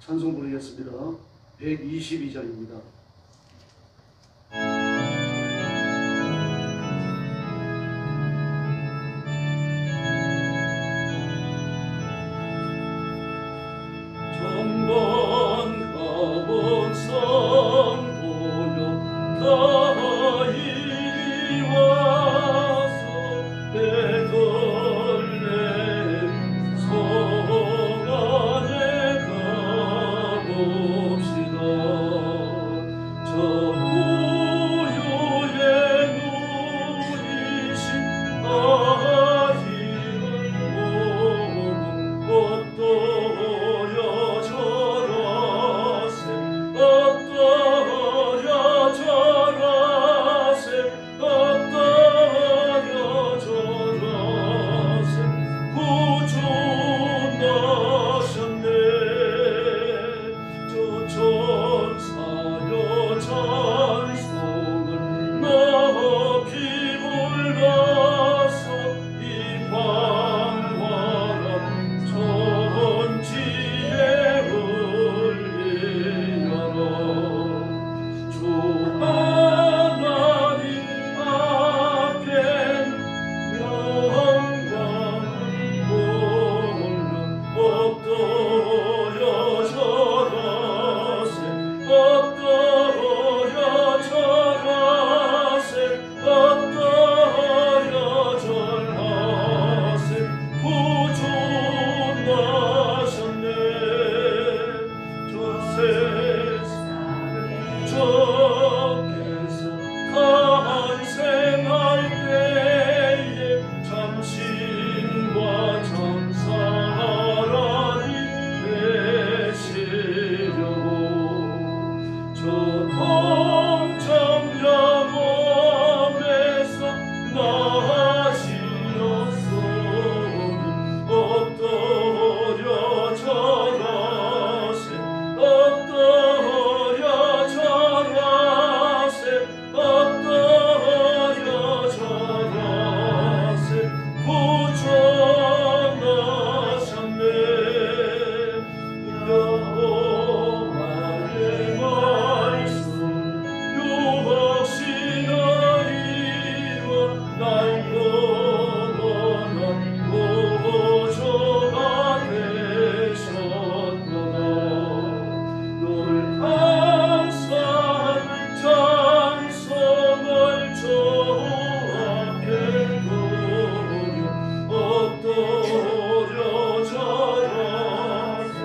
찬송 부르겠습니다. 122장입니다. 정번 가본 성 보며 다 이리 와서 베들레헴 성 안에 가봅시다. 저 우유에 누리신 아이를 보고 어떠여 저라세 어떠여 저라세 어떠여 저라세 구주 나셨네. 저 천사여 찬송을 높이 불러서 이 광활한 천지에 울리어라. 주 하나님 앞엔 영광을 돌려 어떠여 저라세 어떠여 저라세 어떠여 저라세 구주 나셨네. 저 세상 저께서 탄생할 때에 참신과 참사하나님 되시려고 저 동정녀 몸에서 나시었으니 어떠려 저라세 어떠려 저라세 어떠려 저라세 구주 나셨네. 여호와의 말씀 유혹시나이와 날 구원한 보조가 되셨도다. 늘 감사한 찬송을 주 앞에 드려 어떠려 저라세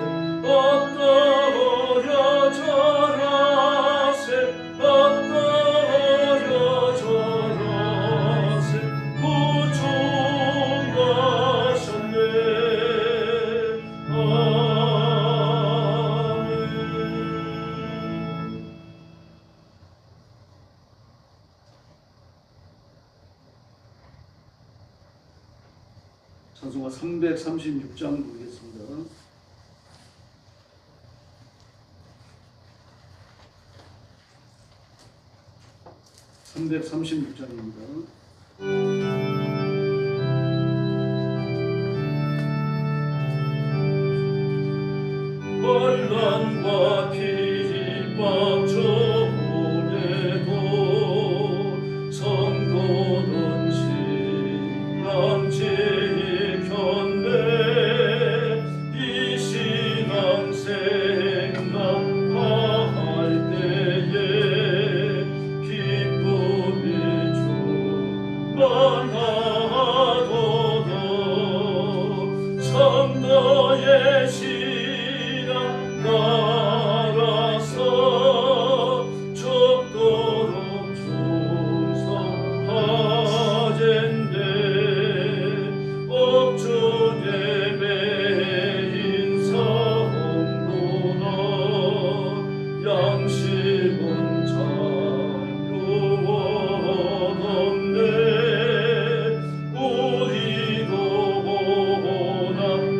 어떠려 저라세 어떠려 저라세 구주 나셨네. 아멘. 찬송가 336장 부르겠습니다. (336장입니다) 환난과 핍박 저울에도 성도는 신앙제에 견내 이 신앙 생각할 때에 기쁨이 충만하도다. 성도의 신앙 따라서 죽도록 충성하젠대. 옥주 예배인 성도나 양심은 자유없네. 우리도 원하도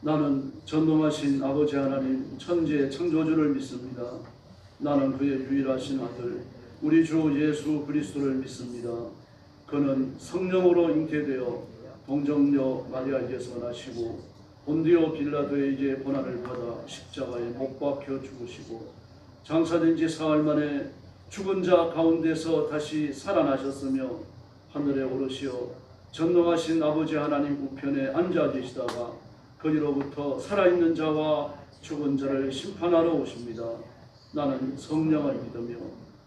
나는 전능하신 아버지 하나님 천지의 창조주를 믿습니다. 나는 그의 유일하신 아들 우리 주 예수 그리스도를 믿습니다. 그는 성령으로 잉태되어 동정녀 마리아에게서 나시고 본디오 빌라도에게 고난을 받아 십자가에 못 박혀 죽으시고 장사된 지 사흘 만에 죽은 자 가운데서 다시 살아나셨으며 하늘에 오르시어 전능하신 아버지 하나님 우편에 앉아 계시다가 거기로부터 살아있는 자와 죽은 자를 심판하러 오십니다. 나는 성령을 믿으며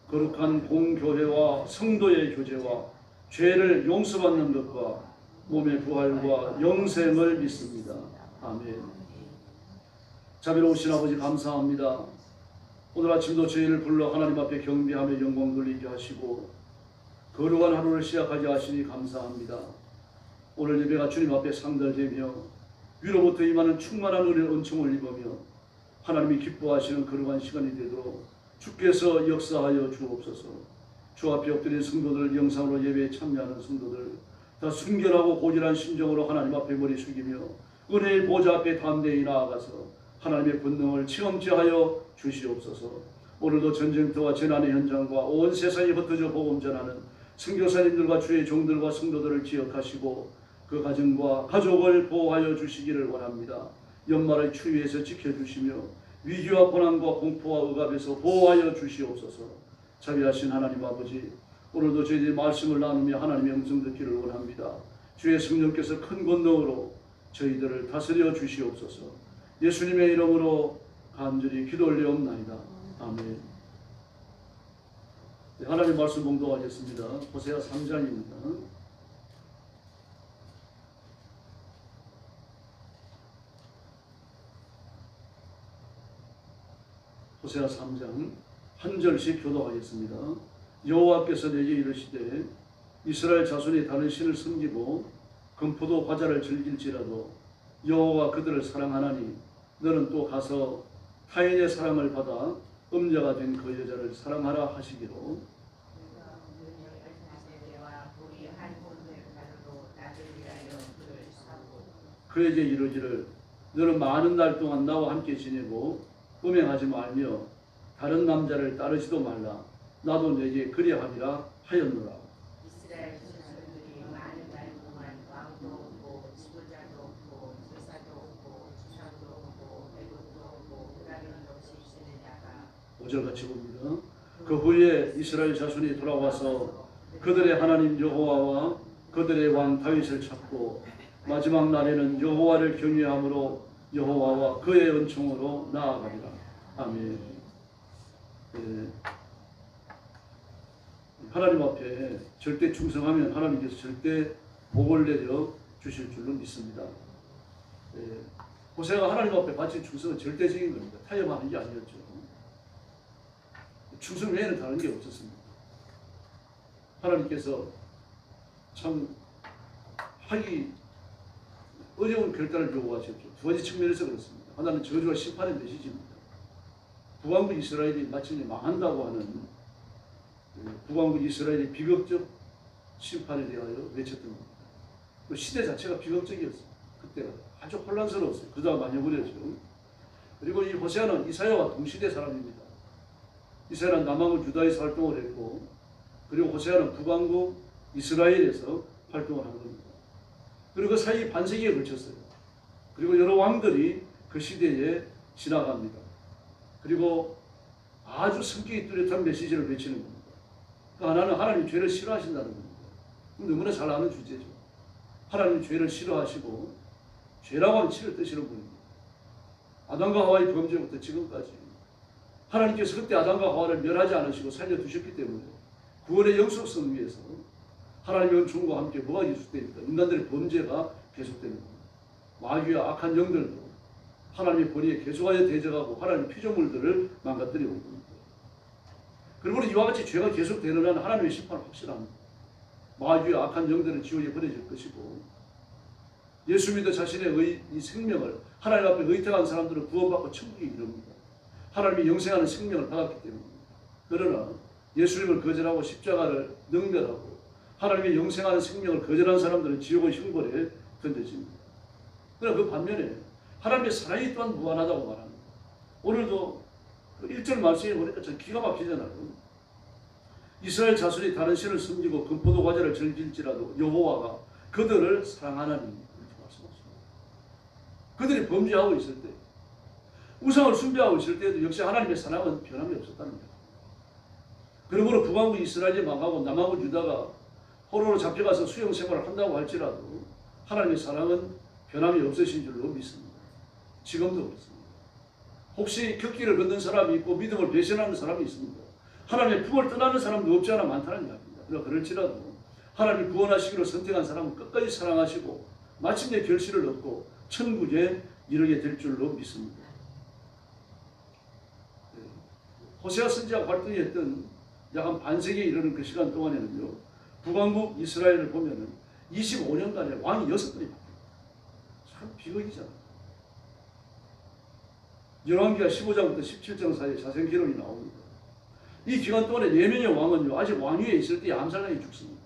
거룩한 공교회와 성도의 교제와 죄를 용서받는 것과 몸의 부활과 영생을 믿습니다. 아멘. 자비로우신 아버지 감사합니다. 오늘 아침도 저희를 불러 하나님 앞에 경배하며 영광 돌리게 하시고 거룩한 하루를 시작하게 하시니 감사합니다. 오늘 예배가 주님 앞에 상달되며 위로부터 임하는 충만한 은혜의 은총을 입으며 하나님이 기뻐하시는 거룩한 시간이 되도록 주께서 역사하여 주옵소서. 주 앞에 엎드린 성도들, 영상으로 예배에 참여하는 성도들 다 순결하고 고질한 심정으로 하나님 앞에 머리 숙이며 은혜의 보좌 앞에 담대히 나아가서 하나님의 권능을 체험하여 주시옵소서. 오늘도 전쟁터와 재난의 현장과 온 세상에 흩어져 복음 전하는 선교사님들과 주의 종들과 성도들을 기억하시고 그 가정과 가족을 보호하여 주시기를 원합니다. 연말의 추위에서 지켜주시며 위기와 고난과 공포와 억압에서 보호하여 주시옵소서. 자비하신 하나님 아버지, 오늘도 저희들이 말씀을 나누며 하나님의 음성 듣기를 원합니다. 주의 성령께서 큰 권능으로 저희들을 다스려 주시옵소서. 예수님의 이름으로 간절히 기도 올리옵나이다. 아멘. 하나님 말씀 봉독하겠습니다. 호세아 3장입니다. 호세아 3장 한 절씩 교독하겠습니다. 여호와께서 내게 이르시되 이스라엘 자손이 다른 신을 섬기고 금포도 과자를 즐길지라도 여호와 그들을 사랑하나니 너는 또 가서 타인의 사랑을 받아 음녀가 된 그 여자를 사랑하라 하시기로 그에게 이르기를 너는 많은 날 동안 나와 함께 지내고 음행하지 말며 다른 남자를 따르지도 말라. 나도 내게 그리하리라 하였노라. 이스라엘 자손들이 많은 날 동안 왕도 없고 지도자도 없고 제사도 없고 주상도 없고 애국도 없고 그다음에 없이 지내다가 5절 같이 봅니다. 그 후에 이스라엘 자손이 돌아와서 그들의 하나님 여호와와 그들의 왕 다윗을 찾고 마지막 날에는 여호와를 경외함으로 여호와와 그의 은총으로 나아가리라. 아멘. 네. 하나님 앞에 절대 충성하면 하나님께서 절대 복을 내려 주실 줄로 믿습니다. 네. 호세아가 하나님 앞에 바친 충성은 절대적인 겁니다. 타협하는 게 아니었죠. 충성 외에는 다른 게 없었습니다. 하나님께서 참 하기 어려운 결단을 요구하셨죠. 두 가지 측면에서 그렇습니다. 하나는 저주와 심판의 메시지입니다. 북왕국 이스라엘이 마침내 망한다고 하는 북왕국 이스라엘의 비극적 심판에 대하여 외쳤던 겁니다. 그 시대 자체가 비극적이었어요. 그때가 아주 혼란스러웠어요. 그러다가 망해버렸죠. 그리고 이 호세아는 이사야와 동시대 사람입니다. 이사야는 남왕국 유다에서 활동을 했고 그리고 호세아는 북왕국 이스라엘에서 활동을 한 겁니다. 그리고 그 사이 반세기에 걸쳤어요. 그리고 여러 왕들이 그 시대에 지나갑니다. 그리고 아주 성격이 뚜렷한 메시지를 외치는 겁니다. 그 하나는 하나님 죄를 싫어하신다는 겁니다. 너무나 잘 아는 주제죠. 하나님 죄를 싫어하시고 죄라고 하면 치를 뜨시는 분입니다. 아담과 하와의 범죄부터 지금까지 하나님께서 그때 아담과 하와를 멸하지 않으시고 살려두셨기 때문에 구원의 영속성 위에서 하나님의 은총과 함께 뭐가 계속됩니까? 인간들의 범죄가 계속되는 겁니다. 마귀와 악한 영들도 하나님의 권위에 계속하여 대적하고 하나님의 피조물들을 망가뜨리고 온 겁니다. 그러므로 이와 같이 죄가 계속되는 한 하나님의 심판은 확실합니다. 마귀와 악한 영들은 지옥에 보내질 것이고 예수 믿어 자신의 이 생명을 하나님 앞에 의탁한 사람들은 구원받고 천국에 이릅니다. 하나님이 영생하는 생명을 받았기 때문입니다. 그러나 예수님을 거절하고 십자가를 능멸하고 하나님의 영생하는 생명을 거절한 사람들은 지옥의 형벌에 던져집니다. 그러나 그 반면에 하나님의 사랑이 또한 무한하다고 말합니다. 오늘도 그 1절 말씀에 보니까 참 기가 막히잖아요. 이스라엘 자손이 다른 신을 섬기고 금포도 과자를 즐길지라도 여호와가 그들을 사랑하나니 이렇게 말씀하십니다. 그들이 범죄하고 있을 때, 우상을 숭배하고 있을 때에도 역시 하나님의 사랑은 변함이 없었다는 거예요. 그러므로 북왕국 이스라엘이 망하고 남왕국 유다가 포로로 잡혀가서 수용 생활을 한다고 할지라도 하나님의 사랑은 변함이 없으신 줄로 믿습니다. 지금도 그렇습니다. 혹시 격기를 걷는 사람이 있고 믿음을 배신하는 사람이 있습니다. 하나님의 품을 떠나는 사람도 없지 않아 많다는 이야기입니다. 그러나 그럴지라도 하나님이 구원하시기로 선택한 사람은 끝까지 사랑하시고 마침내 결실을 얻고 천국에 이르게 될 줄로 믿습니다. 호세아 선지자가 활동했던 약 한 반세기에 이르는 그 시간 동안에는요, 북왕국 이스라엘을 보면은 25년간에 왕이 6분이 바뀝니다. 참 비극이잖아요. 열왕기가 15장부터 17장 사이에 자세한 기록이 나옵니다. 이 기간 동안에 4명의 왕은요, 아직 왕위에 있을 때 암살당해 죽습니다.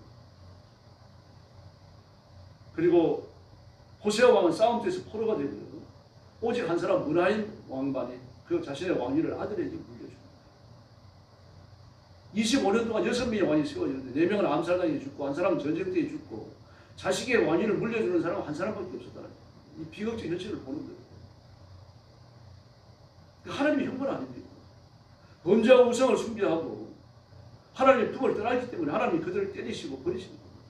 그리고 호세아 왕은 싸움터에서 포로가 되고요, 오직 한 사람 문하인 왕만이 그 자신의 왕위를 아들에게 물려줍니다. 25년 동안 6명의 왕이 세워졌는데 4명은 암살당해 죽고 한 사람은 전쟁터에 죽고 자식의 왕위를 물려주는 사람은 한 사람밖에 없었다는 거예요. 이 비극적 현실을 보는 거예요. 하나님의 형벌 아닙니까? 범죄하고 우상을 숭배하고 하나님의 품을 떠나기 때문에 하나님이 그들을 때리시고 버리시는 겁니다.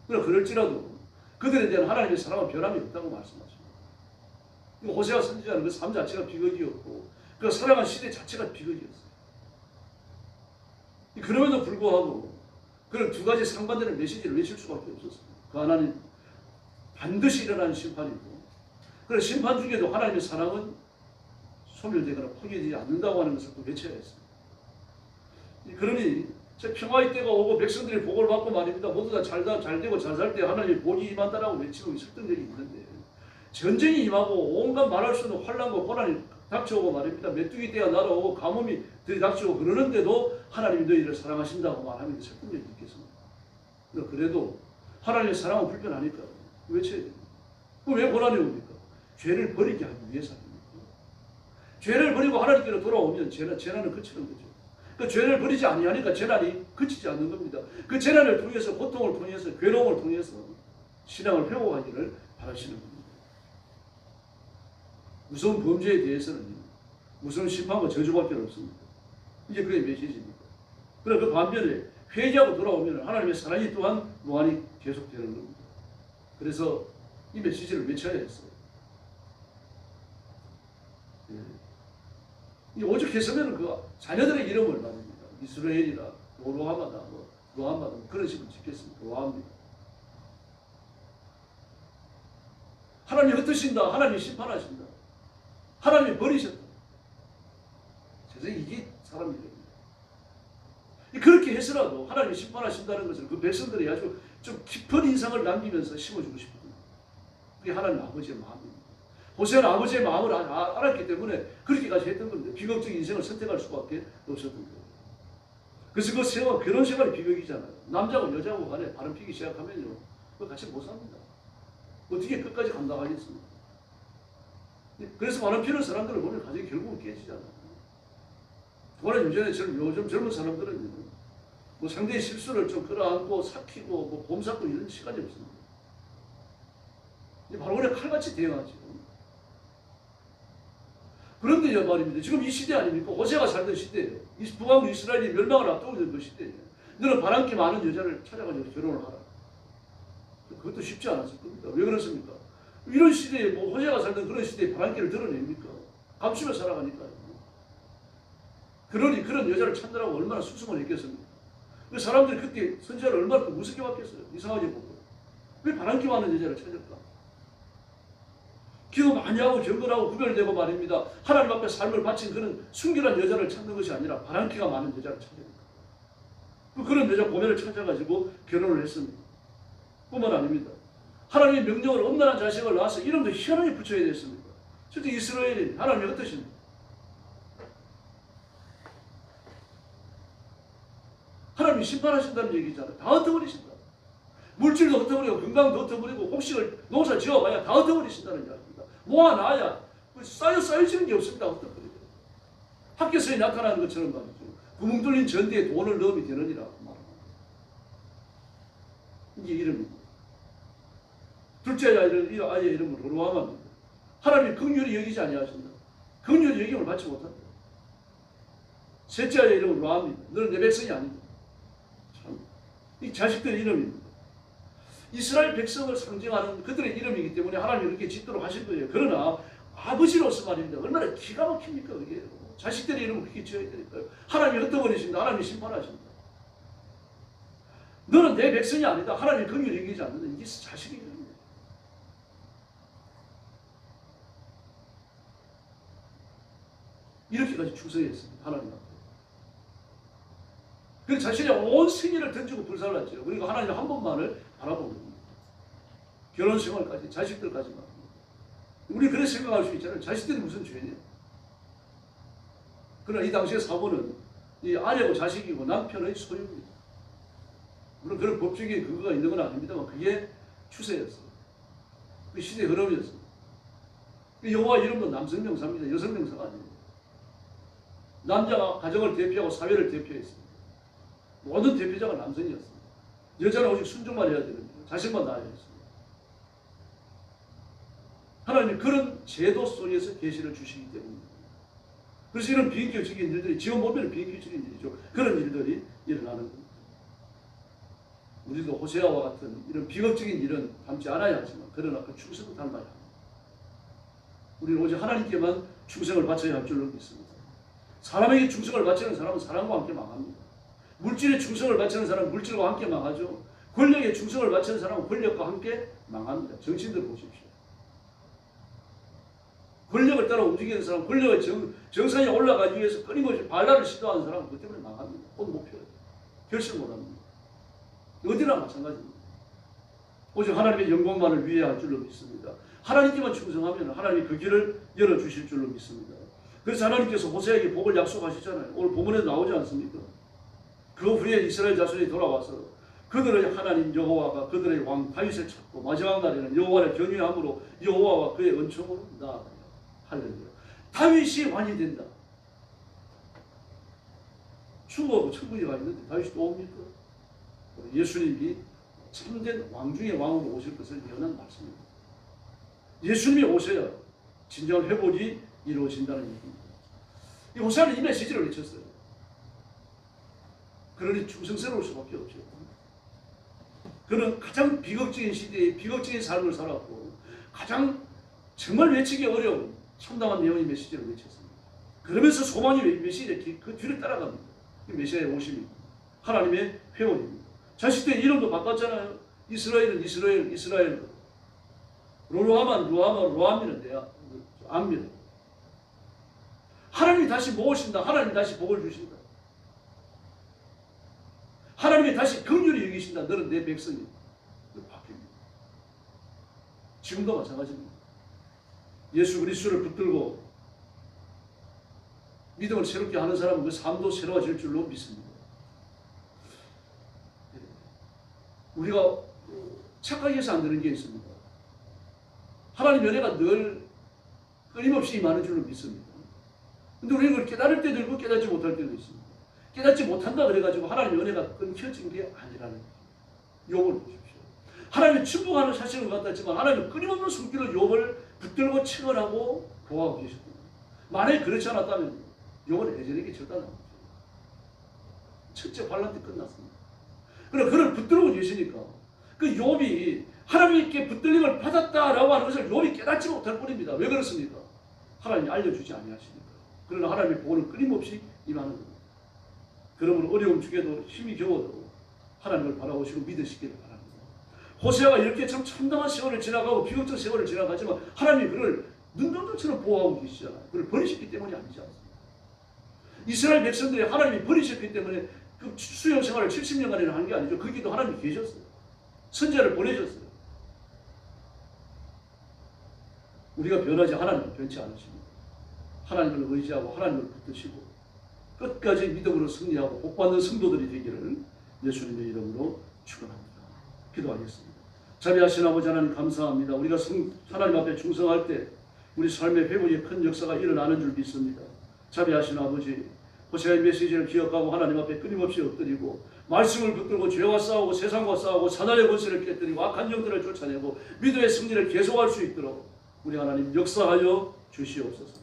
그러나 그럴지라도 그들에 대한 하나님의 사랑은 변함이 없다고 말씀하십니다. 호세아 선지자는 그 삶 자체가 비극이었고 그 살아간 시대 자체가 비극이었어요. 그럼에도 불구하고 그런 두 가지 상반되는 메시지를 외칠 수밖에 없었습니다. 그 하나는 반드시 일어나는 심판이고, 그런 심판 중에도 하나님의 사랑은 소멸되거나 포기되지 않는다고 하는 것을 또 외쳐야 했습니다. 그러니 평화의 때가 오고 백성들이 복을 받고 말입니다. 모두 다 잘 되고 잘 살 때 하나님의 복이 임한다라고 외치고 있었던 적이 있는데, 전쟁이 임하고 온갖 말할 수 없는 환난과 고난이 닥쳐오고 말입니다. 메뚜기 떼가 날아오고 가뭄이 들이닥치고 그러는데도 하나님이 너희를 사랑하신다고 말하면 설득력이 있겠습니다. 그래도 하나님의 사랑은 불편하니까 외쳐야 됩니다. 그럼 왜 고난이 옵니까? 죄를 버리게 하기 위해서 아닙니까? 죄를 버리고 하나님께로 돌아오면 재난은 그치는 거죠. 그 죄를 버리지 아니하니까 재난이 그치지 않는 겁니다. 그 재난을 통해서, 고통을 통해서, 괴로움을 통해서 신앙을 회복하기를 바라시는 겁니다. 무서운 범죄에 대해서는 무서운 심판과 저주밖에 없습니다. 이제 그게 메시지입니다. 그러나 그 반면에 회개하고 돌아오면 하나님의 사랑이 또한 무한히 계속되는 겁니다. 그래서 이 메시지를 외쳐야 했어요. 오죽했으면 그 자녀들의 이름을 말입니다. 이스라엘이나 로하마다 로하마다 그런 식으로 짓겠습니다. 로하입니다. 하나님 흩으신다. 하나님 심판하신다. 하나님이 버리셨다. 세상에 이게 사람이 됩니다. 그렇게 해서라도 하나님이 심판하신다는 것을 그 백성들이 아주 좀 깊은 인상을 남기면서 심어주고 싶거든요. 그게 하나님 아버지의 마음입니다. 호세아는 아버지의 마음을 알았기 때문에 그렇게까지 했던 건데, 비극적인 인생을 선택할 수밖에 없었던 거예요. 그래서 그 생활, 결혼 생활이 비극이잖아요. 남자고 여자고 간에 바람 피기 시작하면요, 그거 같이 못 삽니다. 어떻게 끝까지 감당하겠습니까? 그래서 바람 피는 사람들을 보면 가정이 결국은 깨지잖아요. 그러나 요즘 젊은 사람들은 뭐 상대의 실수를 좀 끌어안고 삭히고 뭐 봄삭고 이런 시간이 없습니다. 바로 그냥 칼같이 대응하죠. 그런데 말입니다. 지금 이 시대 아닙니까? 호세아가 살던 시대예요. 북왕국 이스라엘이 멸망을 앞두고 있는 그 시대예요. 너는 바람기 많은 여자를 찾아가지고 결혼을 하라. 그것도 쉽지 않았을 겁니다. 왜 그렇습니까? 이런 시대에 뭐 호세아가 살던 그런 시대에 바람기를 드러냅니까? 감추며 살아가니까요. 그러니 그런 여자를 찾느라고 얼마나 숙성을 했겠습니까? 그 사람들이 그때 선지자를 얼마나 또 무섭게 봤겠어요. 이상하게 보고. 왜 바람기 많은 여자를 찾을까? 기도 많이 하고 경건하고 구별되고 말입니다. 하나님 앞에 삶을 바친 그런 순결한 여자를 찾는 것이 아니라 바람기가 많은 여자를 찾아야 됩니다. 그런 여자 고면을 찾아가지고 결혼을 했습니다. 뿐만 아닙니다. 하나님의 명령을 엄란한 자식을 낳아서 이름도 희한하게 붙여야 됐습니다. 실제 이스라엘이 하나님이 어떠십니까? 하나님이 심판하신다는 얘기잖아요. 다 흩어버리신다. 물질도 흩어버리고 건강도 흩어버리고 곡식을 농사 지어봐야 다 흩어버리신다는 이야기입니다. 모아놔야 쌓여지는 게 없습니다. 어떤 거예요? 학교에서 나타나는 것처럼 말이죠. 구멍 뚫린 전대에 돈을 넣으면 되느니라 말합니다. 이게 이름입니다. 둘째 아이의 이름은 로루아마입니다. 하나님이 긍휼히 여기지 아니하신다. 긍휼히 여김을 받지 못한다. 셋째 아이의 이름은 로아입니다. 너는 내 백성이 아니다. 참, 이 자식들의 이름입니다. 이스라엘 백성을 상징하는 그들의 이름이기 때문에 하나님이 이렇게 짓도록 하신 거예요. 그러나 아버지로서 말입니다. 얼마나 기가 막힙니까 그게. 자식들의 이름을 그렇게 지어야 되니까요. 하나님이 흩어버리신다. 하나님이 심판하신다. 너는 내 백성이 아니다. 하나님이 긍휼히 여기지 않는다. 이게 자식의 이름입니다. 이렇게까지 충성했습니다. 하나님 앞에. 그래서 자신의 온 생일을 던지고 불살랐죠. 그리고 하나님 한 번만을 바라보는 겁니다. 결혼 생활까지, 자식들까지만. 우리 그렇게 생각할 수 있잖아요. 자식들이 무슨 죄냐. 그러나 이 당시의 사모는 이 아내고 자식이고 남편의 소유입니다. 물론 그런 법적인 근거가 있는 건 아닙니다만 그게 추세였어요. 그 시대의 흐름이었어요. 여호와 이름도 남성 명사입니다. 여성 명사가 아닙니다. 남자가 가정을 대표하고 사회를 대표했습니다. 모든 대표자가 남성이었습니다. 여자는 오직 순종만 해야 됩니다. 자식만 낳아야 했습니다. 하나님이 그런 제도 속에서 계시를 주시기 때문입니다. 그래서 이런 비인격적인 일들이 지금 보면 비인격적인 일이죠. 그런 일들이 일어나는 겁니다. 우리도 호세아와 같은 이런 비극적인 일은 닮지 않아야 하지만 그러나 그 충성을 닮아야 합니다. 우리는 오직 하나님께만 충성을 바쳐야 할 줄로 믿습니다. 사람에게 충성을 바치는 사람은 사람과 함께 망합니다. 물질에 충성을 바치는 사람은 물질과 함께 망하죠. 권력에 충성을 바치는 사람은 권력과 함께 망합니다. 정신들 보십시오. 권력을 따라 움직이는 사람, 권력의 정상에 올라가기 위해서 끊임없이 반란을 시도하는 사람은 그것 때문에 망합니다. 곧 목표예요. 결실 못합니다. 어디나 마찬가지입니다. 오직 하나님의 영광만을 위해 할 줄로 믿습니다. 하나님께만 충성하면 하나님이 그 길을 열어주실 줄로 믿습니다. 그래서 하나님께서 호세아에게 복을 약속하시잖아요. 오늘 본문에 나오지 않습니까? 그 후에 이스라엘 자손이 돌아와서 그들의 하나님 여호와가 그들의 왕 다윗을 찾고 마지막 날에는 여호와를 경외함으로 여호와와 그의 은총으로 나아가요. 할렐루야. 다윗이 왕이 된다. 죽어도 천국에 가 있는데 다윗이 또 옵니까? 예수님이 참된 왕 중의 왕으로 오실 것을 예언한 말씀입니다. 예수님이 오셔야 진정한 회복이 이루어진다는 얘기입니다. 이 호세아는 이 메시지를 외쳤어요. 그러니 충성스러울 수밖에 없죠. 그는 가장 비극적인 시대에 비극적인 삶을 살았고 가장 정말 외치기 어려운 참담한 내용의 메시지를 외쳤습니다. 그러면서 소망이 메시지에 그 뒤를 따라갑니다. 이 메시아의 오심입니다. 하나님의 회원입니다. 자식들의 이름도 바꿨잖아요. 이스라엘은 이스라엘. 로루아만 로아미는 내야 암미는. 하나님이 다시 모으신다. 하나님이 다시 복을 주신다. 하나님이 다시 긍휼히 여기신다. 너는 내 백성이다. 바뀝니다. 지금도 마찬가지입니다. 예수 그리스도를 붙들고 믿음을 새롭게 하는 사람은 그 삶도 새로워질 줄로 믿습니다. 우리가 착각해서 안 되는 게 있습니다. 하나님 은혜가 늘 끊임없이 임하는 줄로 믿습니다. 근데 우리는 그걸 깨달을 때도 있고 깨닫지 못할 때도 있습니다. 깨닫지 못한다 그래가지고 하나님 은혜가 끊겨진 게 아니라는 욥을 보십시오. 하나님이 축복하는 사실은 같았지만 하나님은 끊임없는 손길로 욥을 붙들고 측언하고 보호하고 계셨습니다. 만약에 그렇지 않았다면 욥은 예전에게 절단 나오죠. 첫째 환란 때 끝났습니다. 그러나 그를 붙들고 계시니까 그 욥이 하나님께 붙들림을 받았다라고 하는 것을 욥이 깨닫지 못할 뿐입니다. 왜 그렇습니까? 하나님이 알려주지 아니하시니까. 그러나 하나님의 복은 끊임없이 임하는 겁니다. 그러므로 어려움 중에도 힘이 겨워도 하나님을 바라보시고 믿으시기를 바랍니다. 호세아가 이렇게 참 참담한 세월을 지나가고 비극적 세월을 지나가지만 하나님이 그를 눈동자처럼 보호하고 계시잖아요. 그를 버리셨기 때문이 아니지 않습니까? 이스라엘 백성들이 하나님이 버리셨기 때문에 그 수용 생활을 70년간이나 한 게 아니죠. 거기도 하나님이 계셨어요. 선지자를 보내셨어요. 우리가 변하지 하나님은 변치 않으십니다. 하나님을 의지하고 하나님을 붙드시고 끝까지 믿음으로 승리하고 복받는 성도들이 되기를 예수님의 이름으로 축원합니다. 기도하겠습니다. 자비하신 아버지 하나님 감사합니다. 우리가 하나님 앞에 충성할 때 우리 삶의 회복에 큰 역사가 일어나는 줄 믿습니다. 자비하신 아버지, 호세아의 메시지를 기억하고 하나님 앞에 끊임없이 엎드리고 말씀을 붙들고 죄와 싸우고 세상과 싸우고 사단의 권세를 깨뜨리고 악한 영들을 쫓아내고 믿음의 승리를 계속할 수 있도록 우리 하나님 역사하여 주시옵소서.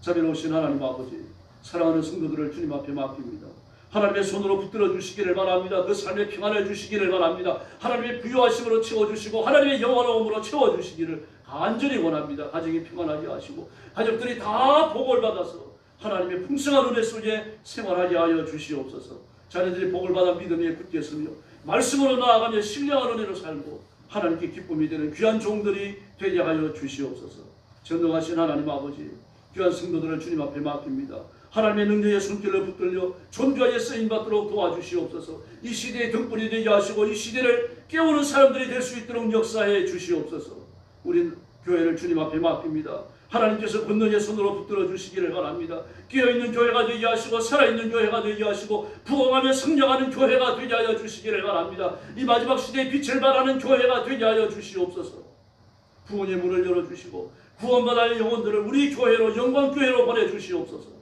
자비로우신 하나님 아버지, 사랑하는 성도들을 주님 앞에 맡깁니다. 하나님의 손으로 붙들어 주시기를 바랍니다. 그 삶에 평안을 주시기를 바랍니다. 하나님의 부요하심으로 채워주시고 하나님의 영원함으로 채워주시기를 간절히 원합니다. 가정이 평안하게 하시고 가족들이 다 복을 받아서 하나님의 풍성한 은혜 속에 생활하게 하여 주시옵소서. 자녀들이 복을 받아 믿음 위에 굳게 서며 말씀으로 나아가며 신령한 은혜로 살고 하나님께 기쁨이 되는 귀한 종들이 되게 하여 주시옵소서. 전능하신 하나님 아버지, 귀한 성도들을 주님 앞에 맡깁니다. 하나님의 능력의 손길을 붙들려 존귀하게 쓰임받도록 도와주시옵소서. 이 시대의 등불이 되게 하시고 이 시대를 깨우는 사람들이 될 수 있도록 역사해 주시옵소서. 우린 교회를 주님 앞에 맡깁니다. 하나님께서 권능의 손으로 붙들어 주시기를 바랍니다. 깨어있는 교회가 되게 하시고 살아있는 교회가 되게 하시고 부흥하며 성장하는 교회가 되게 하여 주시기를 바랍니다. 이 마지막 시대에 빛을 발하는 교회가 되게 하여 주시옵소서. 부흥의 문을 열어주시고 구원받아야 할 영혼들을 우리 교회로 영광교회로 보내주시옵소서.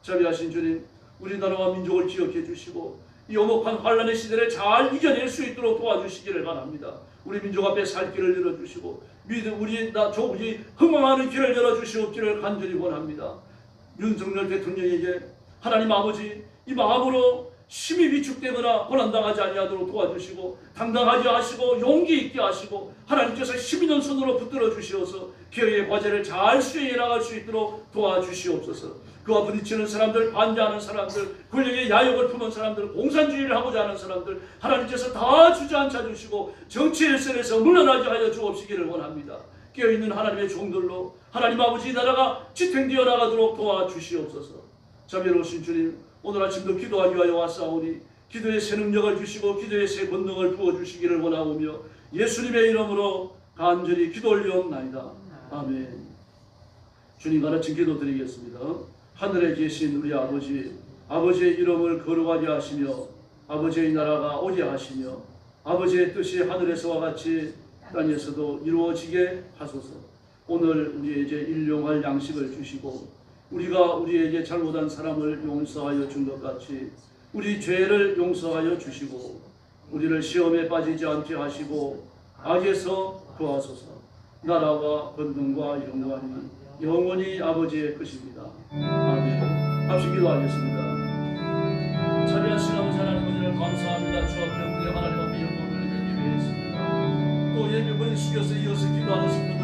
자비하신 주님, 우리나라와 민족을 기억해 주시고 이 오목한 환란의 시대를 잘 이겨낼 수 있도록 도와주시기를 바랍니다. 우리 민족 앞에 살 길을 열어주시고 우리 흥망하는 길을 열어주시옵기를 간절히 원합니다. 윤석열 대통령에게 하나님 아버지, 이 마음으로 심히 위축되거나 고난당하지 아니하도록 도와주시고 당당하게 하시고 용기 있게 하시고 하나님께서 힘 있는 손으로 붙들어 주시어서 교회의 과제를 잘 수행해 나갈 수 있도록 도와주시옵소서. 그와 부딪히는 사람들, 반대하는 사람들, 권력의 야욕을 품은 사람들, 공산주의를 하고자 하는 사람들 하나님께서 다 주저앉혀 주시고 정치 일선에서 물러나게 하여 주옵시기를 원합니다. 깨어있는 하나님의 종들로 하나님 아버지 나라가 지탱되어 나가도록 도와주시옵소서. 자비로우신 주님, 오늘 아침도 기도하기 위하여 왔사오니 기도의 새 능력을 주시고 기도의 새 권능을 부어주시기를 원하오며 예수님의 이름으로 간절히 기도 올리옵나이다. 아멘. 주님 가르친 기도 드리겠습니다. 하늘에 계신 우리 아버지, 아버지의 이름을 거룩하게 하시며 아버지의 나라가 오게 하시며 아버지의 뜻이 하늘에서와 같이 땅에서도 이루어지게 하소서. 오늘 우리에게 일용할 양식을 주시고 우리가 우리에게 잘못한 사람을 용서하여 준 것 같이 우리 죄를 용서하여 주시고 우리를 시험에 빠지지 않게 하시고 악에서 구하소서. 나라와 권능과 영광이 영원히 아버지의 것입니다. 아멘. 합시 기도하겠습니다. 자비하신 아버지 하나님, 은혜를 감사합니다. 주 앞에 엎드려 하나님 앞에 영광을 드리며 예배했습니다. 또 예배 머리 숙여서 이어서 기도하는 성도